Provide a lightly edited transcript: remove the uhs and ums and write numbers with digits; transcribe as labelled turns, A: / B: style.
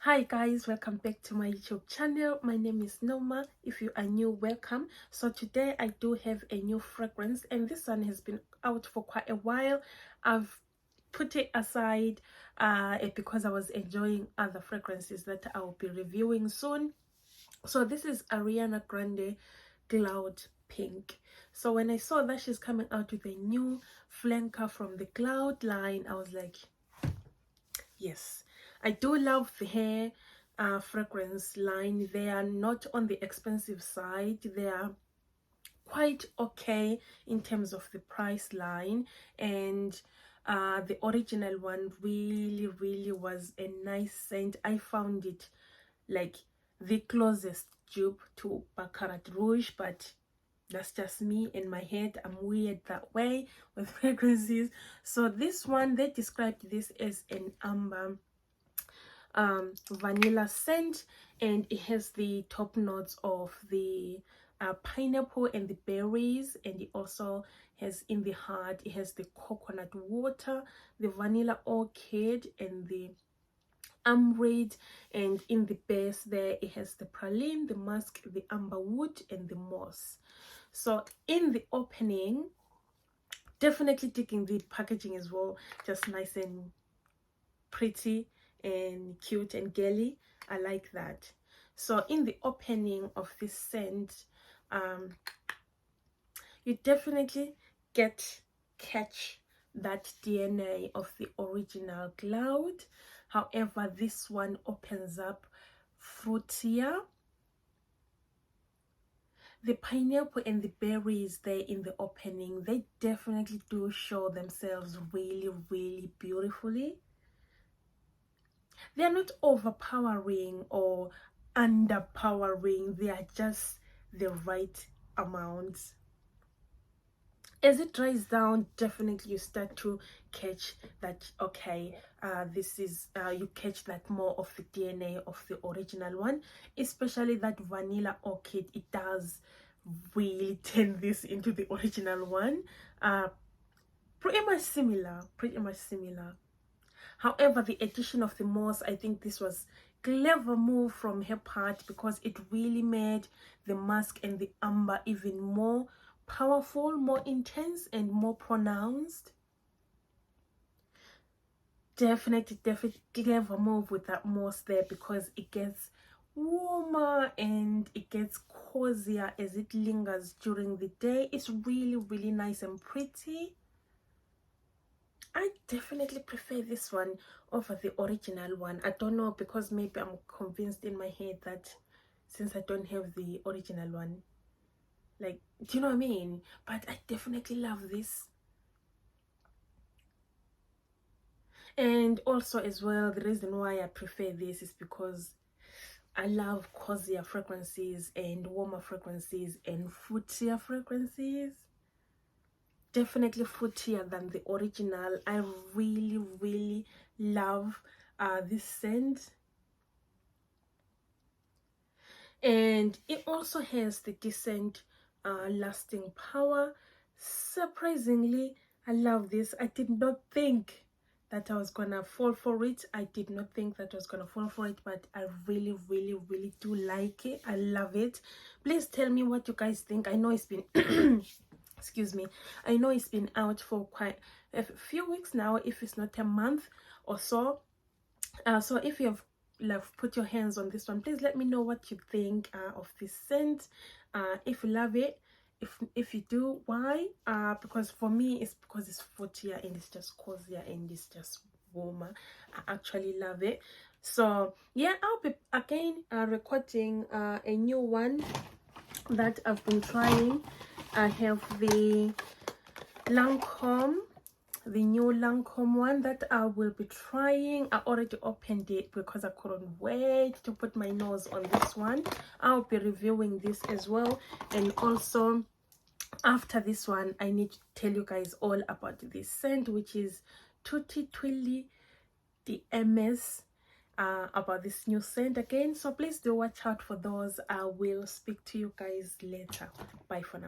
A: Hi guys, welcome back to my YouTube channel. My name is Noma. If you are new, welcome. So today I do have a new fragrance, and this one has been out for quite a while. I've put it aside because I was enjoying other fragrances that I will be reviewing soon. So this is Ariana Grande Cloud Pink. So when I saw that she's coming out with a new flanker from the Cloud line, I was like, yes. I do love the hair fragrance line. They are not on the expensive side. They are quite okay in terms of the price line, and the original one really was a nice scent. I found it like the closest dupe to Baccarat Rouge, but that's just me in my head. I'm weird that way with fragrances. So this one, they described this as an amber vanilla scent, and it has the top notes of the pineapple and the berries, and it also has in the heart, it has the coconut water, the vanilla orchid, and the ambrade, and in the base there it has the praline, the musk, the amberwood, and the moss. So in the opening, definitely taking the packaging as well, just nice and pretty and cute and girly. I like that. So in the opening of this scent, you definitely catch that DNA of the original Cloud. However, this one opens up fruitier. The pineapple and the berries there in the opening, they definitely do show themselves really beautifully. They are not overpowering or underpowering. They are just the right amount. As it dries down, definitely you start to catch that, okay, this is you catch that more of the DNA of the original one, especially that vanilla orchid. It does really turn this into the original one. Pretty much similar. However, the addition of the moss, I think this was clever move from her part, because it really made the musk and the amber even more powerful, more intense, and more pronounced. Definitely clever move with that moss there, because it gets warmer and it gets cozier as it lingers during the day. It's really nice and pretty. I definitely prefer this one over the original one. I don't know, because maybe I'm convinced in my head that since I don't have the original one, like, do you know what I mean? But I definitely love this. And also as well, the reason why I prefer this is because I love cozier fragrances and warmer fragrances and fruitier fragrances. Definitely fruitier than the original. I really love this scent, and it also has the decent lasting power. Surprisingly, I love this. I did not think that I was gonna fall for it. I did not think that I was gonna fall for it, but I really do like it. I love it. Please tell me what you guys think. I know it's been excuse me, I know it's been out for quite a few weeks now, if it's not a month or so. So if you have put your hands on this one, please let me know what you think of this scent. If you love it, if you do, why? Because for me, it's because it's fruitier and it's just cozier and it's just warmer. I actually love it. So yeah, I'll be again recording a new one that I've been trying. I have the Lancome, the new Lancome one that I will be trying. I already opened it because I couldn't wait to put my nose on this one. I'll be reviewing this as well, and also after this one I need to tell you guys all about this scent, which is Tutti Twilly the MS, about this new scent again. So please do watch out for those. I will speak to you guys later. Bye for now.